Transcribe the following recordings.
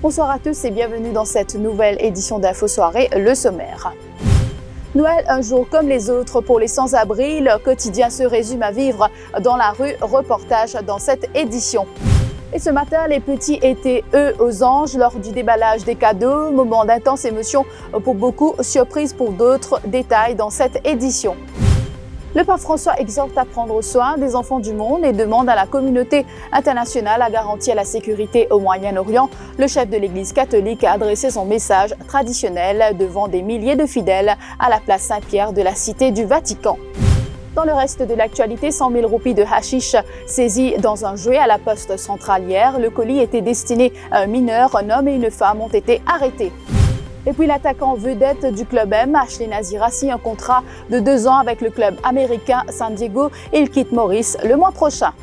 Bonsoir à tous et bienvenue dans cette nouvelle édition d'Info Soirée, le sommaire. Noël, un jour comme les autres pour les sans-abri, leur quotidien se résume à vivre dans la rue. Reportage dans cette édition. Et ce matin, les petits étaient, eux, aux anges lors du déballage des cadeaux. Moment d'intense émotion pour beaucoup, surprise pour d'autres. Détails dans cette édition. Le pape François exhorte à prendre soin des enfants du monde et demande à la communauté internationale à garantir la sécurité au Moyen-Orient. Le chef de l'Église catholique a adressé son message traditionnel devant des milliers de fidèles à la place Saint-Pierre de la Cité du Vatican. Dans le reste de l'actualité, 100 000 roupies de hashish saisies dans un jouet à la poste centrale hier. Le colis était destiné à un mineur. Un homme et une femme ont été arrêtés. Et puis l'attaquant vedette du club M, Ashley Nazira, signe un contrat de 2 ans avec le club américain San Diego. Il quitte Maurice le mois prochain.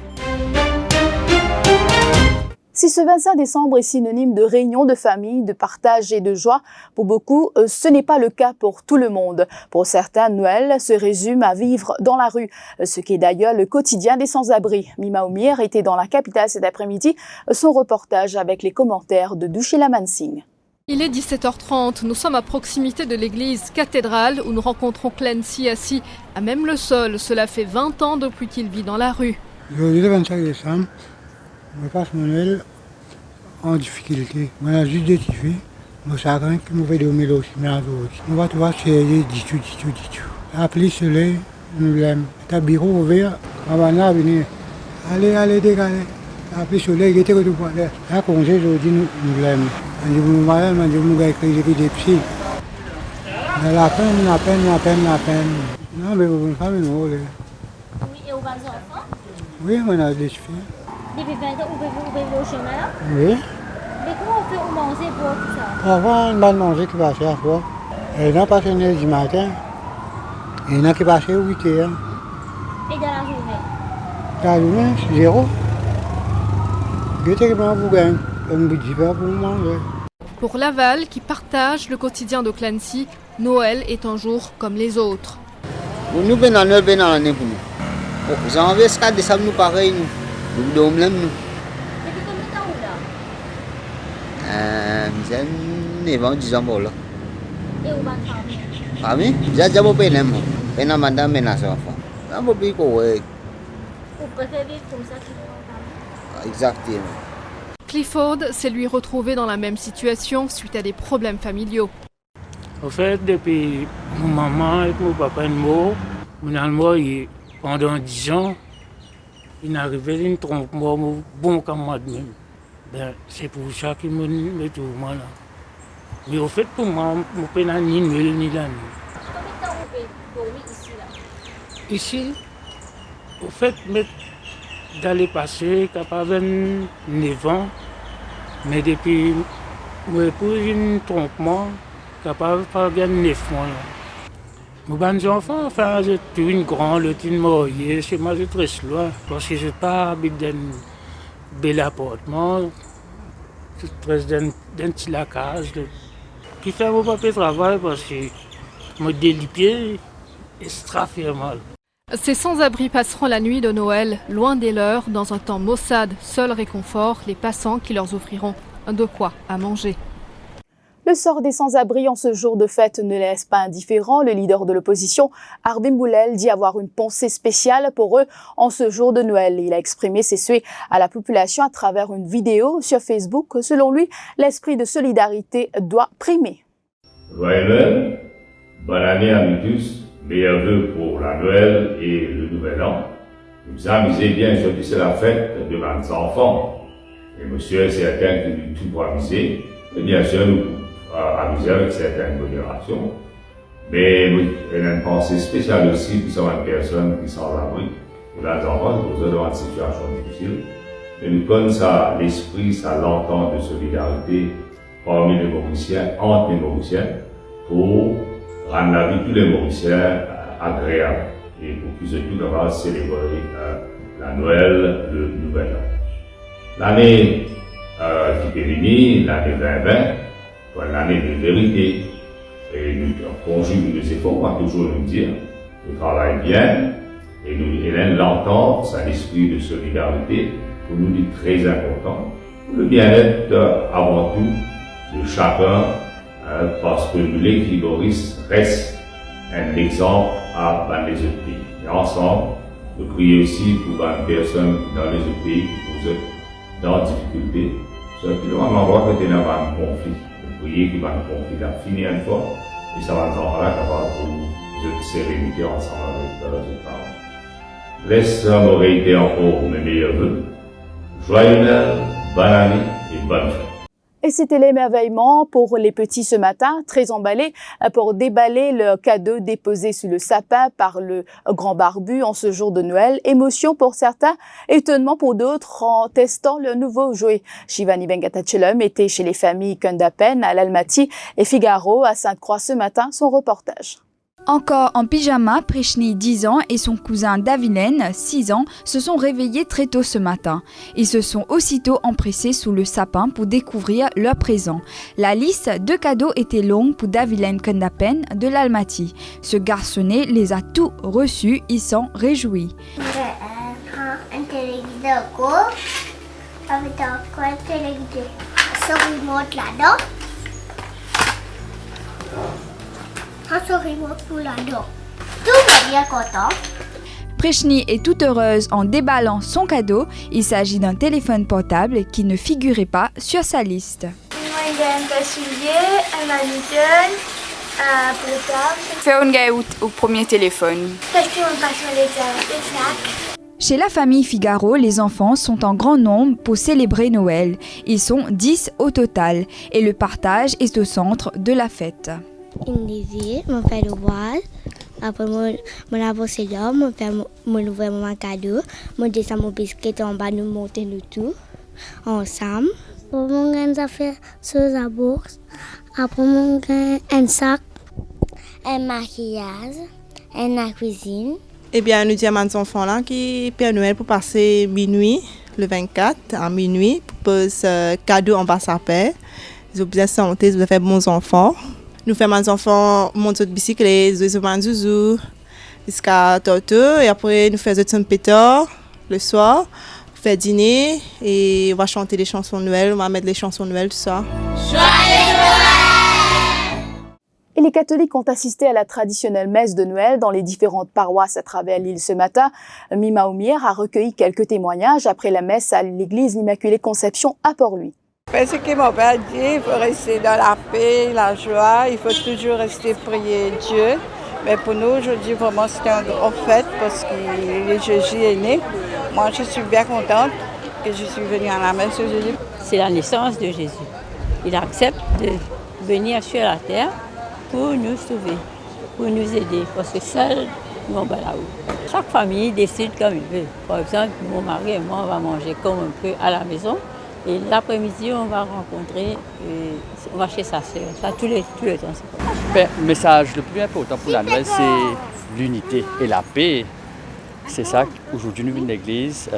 Si ce 25 décembre est synonyme de réunion de famille, de partage et de joie, pour beaucoup, ce n'est pas le cas pour tout le monde. Pour certains, Noël se résume à vivre dans la rue, ce qui est d'ailleurs le quotidien des sans-abri. Mima Oumir était dans la capitale cet après-midi, son reportage avec les commentaires de Douchila Mansingh. Il est 17h30, nous sommes à proximité de l'église cathédrale où nous rencontrons Clancy assis à même le sol. Cela fait 20 ans depuis qu'il vit dans la rue. Aujourd'hui, le 25 décembre, je passe mon Noël en difficulté. On a juste des petits filles, mon chagrin qui me fait dormir aussi, mais aussi. On va te voir, c'est du tout. La pluie, soleil, nous l'aime. Ta bureau ouvert, on va venir. Allez, dégager. La pluie, soleil, il était que tout pour l'air. La congé, aujourd'hui, nous l'aime. Je me marie, je me écrit des psy. La peine. Non, mais vous ne savez pas. Oui, et vous avez des enfants? Oui, on a des filles. Depuis 20 ans, vous vivez au chemin? Oui. Mais comment on fait pour manger pour tout ça? Parfois, on va manger qui passe à fois. Il y en a passé 9 du matin. Il y en a qui passent 8 heures. Et dans la journée? Dans la journée, c'est 0. Je sais que vous gagnez. Pour Laval, qui partage le quotidien de Clancy, Noël est un jour comme les autres. Nous venons à Noël, venons à l'année pour nous. Vous en avez 4 décembre, nous pareil, nous dormons même nous. Depuis combien de temps là? C'est 9 ans, 10 ans là. Et vous avez une famille? Famille? J'ai déjà beaucoup de temps. Je suis madame et mes enfants. Je suis beaucoup de temps. Vous préférez vivre comme ça que vous avez? Exactement. Clifford s'est lui retrouvé dans la même situation suite à des problèmes familiaux. En fait, depuis mon maman et mon papa sont morts, mon allemand, pendant 10 ans, il n'arrivait une trompe-moi bon comme moi de même. Ben, c'est pour ça qu'il me trouve là. Mais au fait, pour moi, je ne peux pas ni Noël ni l'année. Combien de temps vous dormez ici là? Ici, au fait, d'aller passer, capable 9 ans, mais depuis mon épouse une trompement, capable de faire 9 mois. Mes bonnes enfants, enfin, je suis une grande, je suis mariée, c'est moi je suis très loin, parce que je n'ai pas habité dans un bel appartement, je suis dans un petit lacage. Qui fait mon papier travail parce que je délipier et ça fait mal. Ces sans-abri passeront la nuit de Noël, loin des leurs, dans un temps maussade, seul réconfort, les passants qui leur offriront de quoi à manger. Le sort des sans-abri en ce jour de fête ne laisse pas indifférent. Le leader de l'opposition, Harbin Boulel, dit avoir une pensée spéciale pour eux en ce jour de Noël. Il a exprimé ses souhaits à la population à travers une vidéo sur Facebook. Selon lui, l'esprit de solidarité doit primer. Joyeux Noël, bonne année à nous tous. Meilleurs vœux pour la Noël et le Nouvel An. Vous amusez bien, surtout c'est la fête de mes enfants. Et monsieur est certain que nous tout pour amuser. Et bien sûr, nous amuser avec certaines modérations. Mais il y a une pensée spéciale aussi pour certaines personnes qui sont à l'abri. Pour les enfants, pour eux dans une situation difficile. Et nous connaissons ça, l'esprit, ça l'entente de solidarité parmi les Mauriciens, entre les Mauriciens, pour rendre la vie de tous les Mauriciens agréable et pour qu'ils aient tout d'avoir célébrer la Noël, le Nouvel An. L'année qui est venue, l'année 2020, c'est l'année de vérité. Et nous conjuguons nos efforts, on va toujours nous dire, nous travaillons bien, et nous l'entente, c'est l'esprit de solidarité, pour nous dit très important, pour le bien-être avant tout de chacun, parce que les Kiboris restent un exemple dans les autres pays. Et ensemble, de prier aussi pour les personnes dans les autres pays qui sont dans difficulté. C'est un endroit qui est dans un conflit. De prier que le conflit a fini une fois, et ça va nous en faire capable de sérénité ensemble avec les parents. Laisse-moi réitérer encore mes meilleurs vœux. Joyeux Noël, bonne année et bonne fête. Et c'était l'émerveillement pour les petits ce matin, très emballés pour déballer le cadeau déposé sous le sapin par le grand barbu en ce jour de Noël. Émotion pour certains, étonnement pour d'autres en testant le nouveau jouet. Shivani Vengatachelum était chez les familles Kundapen à l'Almaty et Figaro à Sainte-Croix ce matin, son reportage. Encore en pyjama, Prishni, 10 ans, et son cousin Davilen, 6 ans, se sont réveillés très tôt ce matin. Ils se sont aussitôt empressés sous le sapin pour découvrir leur présent. La liste de cadeaux était longue pour Davilen Kundapen de l'Almaty. Ce garçonnet les a tous reçus, ils s'en réjouissent. Un téléviseur avec un téléviseur. Ce remote là-dedans. Tout va bien content. Prishni est toute heureuse en déballant son cadeau. Il s'agit d'un téléphone portable qui ne figurait pas sur sa liste. Moi, j'ai un soulier, un mannequin, un portable. Fais un au premier téléphone. Qu'est-ce qu'on passe sur les snacks? Chez la famille Figaro, les enfants sont en grand nombre pour célébrer Noël. Ils sont 10 au total et le partage est au centre de la fête. Une désir, mon fait le voile. Après, mon avancé là, mon fait mon ouvrir mon cadeau. Mon descend mon biscuit en bas, nous monter le tout ensemble. Pour mon gain, ça fait sur la bourse. Après, mon gain, un sac, un maquillage, la cuisine. Eh bien, nous disons à nos enfants là qui Père Noël pour passer minuit, le 24 à minuit, pour poser cadeau en bas sa paix. Ils ont bien santé, ils ont fait bons enfants. Nous faisons mes enfants monter de bicyclette, nous faisons un zouzou jusqu'à Torto et après nous faisons un pétard le soir, on fait dîner et on va chanter des chansons de Noël, on va mettre les chansons de Noël, tout ça. Et les catholiques ont assisté à la traditionnelle messe de Noël dans les différentes paroisses à travers l'île ce matin. Mima Oumière a recueilli quelques témoignages après la messe à l'église l'Immaculée Conception à Port-Louis. Ce que mon père dit, il faut rester dans la paix, la joie, il faut toujours rester prier Dieu. Mais pour nous, aujourd'hui, vraiment, c'était une grande fête parce que Jésus est né. Moi, je suis bien contente que je suis venue à la messe aujourd'hui. C'est la naissance de Jésus. Il accepte de venir sur la terre pour nous sauver, pour nous aider, parce que seul, nous, on va là-haut. Chaque famille décide comme il veut. Par exemple, mon mari et moi, on va manger comme un peu à la maison. Et l'après-midi, on va rencontrer, on va chez sa sœur. Ça, tout le temps. Le message le plus important pour la Noël, c'est l'unité et la paix. C'est ça qu'aujourd'hui nous venons de l'église,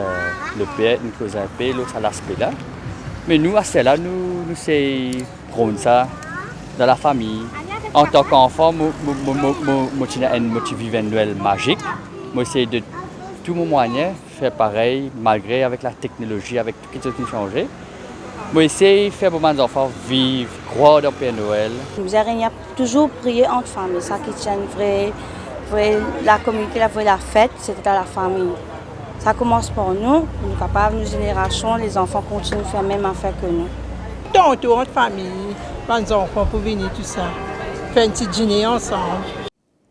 le Père nous cause la paix, l'autre à l'aspect là. Mais nous, à cela, nous prônons ça dans la famille. En tant qu'enfant, moi, je vis une Noël magique. Moi, j'essaie de tout mon moyen faire pareil, malgré avec la technologie, avec tout ce qui a changé. Moi, j'essaie de faire pour mes enfants vivre, croire dans Père Noël. Nous avons toujours prié entre familles, ça qui tient la communauté, la fête, c'était dans la famille. Ça commence par nous, nous sommes capables, nos générations, les enfants continuent à faire même affaire que nous. Tantôt entre familles, les enfants pour venir tout ça, faire un petit dîner ensemble.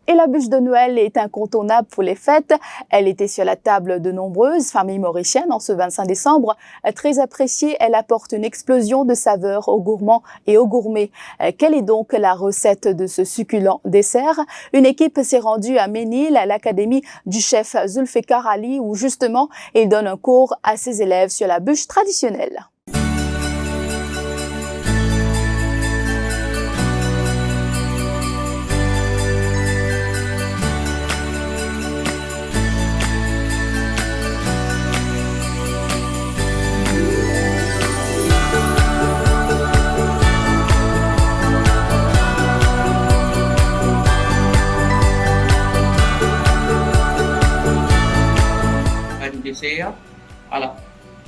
Et la bûche de Noël est incontournable pour les fêtes. Elle était sur la table de nombreuses familles mauriciennes en ce 25 décembre. Très appréciée, elle apporte une explosion de saveurs aux gourmands et aux gourmets. Quelle est donc la recette de ce succulent dessert? Une équipe s'est rendue à Ménil, à l'académie du chef Zulfikar Ali, où justement, il donne un cours à ses élèves sur la bûche traditionnelle.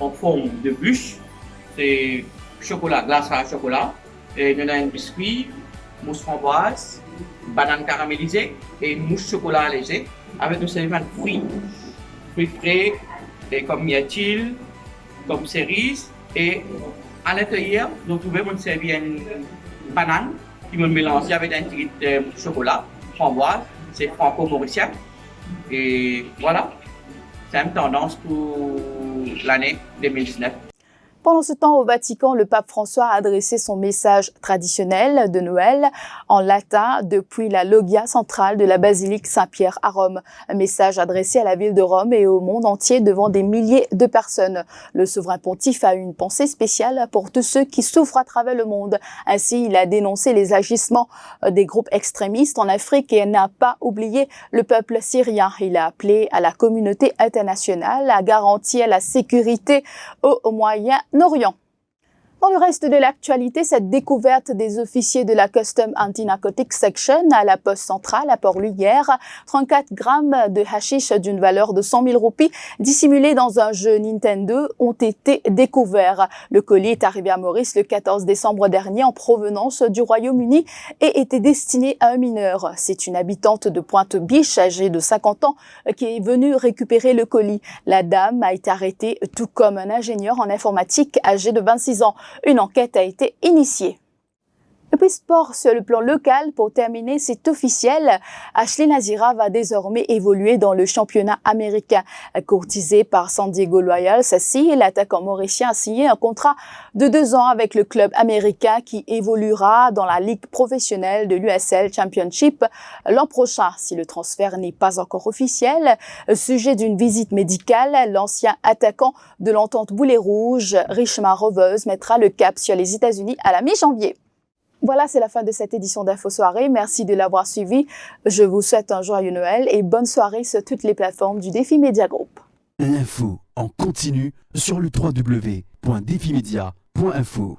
En forme de bûche, c'est chocolat, glace à chocolat, Et nous avons un biscuit, mousse framboise, banane caramélisée et mousse chocolat léger avec un service de fruits frais et comme myrtille, comme cerise et à l'intérieur nous trouvons un service une banane qui me mélange avec un petit chocolat framboise, c'est franco-mauricien et voilà, c'est une tendance pour l'année 2019. Pendant ce temps, au Vatican, le pape François a adressé son message traditionnel de Noël en latin depuis la loggia centrale de la basilique Saint-Pierre à Rome. Un message adressé à la ville de Rome et au monde entier devant des milliers de personnes. Le souverain pontife a eu une pensée spéciale pour tous ceux qui souffrent à travers le monde. Ainsi, il a dénoncé les agissements des groupes extrémistes en Afrique et n'a pas oublié le peuple syrien. Il a appelé à la communauté internationale à garantir la sécurité au Moyen-Orient. Dans le reste de l'actualité, cette découverte des officiers de la Custom Anti-Narcotics Section à la poste centrale à Port-Louis hier, 34 grammes de hashish d'une valeur de 100 000 roupies dissimulés dans un jeu Nintendo ont été découverts. Le colis est arrivé à Maurice le 14 décembre dernier en provenance du Royaume-Uni et était destiné à un mineur. C'est une habitante de Pointe-Biche, âgée de 50 ans, qui est venue récupérer le colis. La dame a été arrêtée, tout comme un ingénieur en informatique âgé de 26 ans. Une enquête a été initiée. Et puis sport sur le plan local, pour terminer, c'est officiel. Ashley Nazira va désormais évoluer dans le championnat américain. Courtisé par San Diego Loyals, l'attaquant mauricien a signé un contrat de 2 ans avec le club américain qui évoluera dans la ligue professionnelle de l'USL Championship l'an prochain. Si le transfert n'est pas encore officiel, sujet d'une visite médicale, l'ancien attaquant de l'entente boulet rouge, Richmond Rovers, mettra le cap sur les États-Unis à la mi-janvier. Voilà, c'est la fin de cette édition d'Info Soirée. Merci de l'avoir suivi. Je vous souhaite un joyeux Noël et bonne soirée sur toutes les plateformes du Défi Média Group. L'info en continu sur le www.defimedia.info.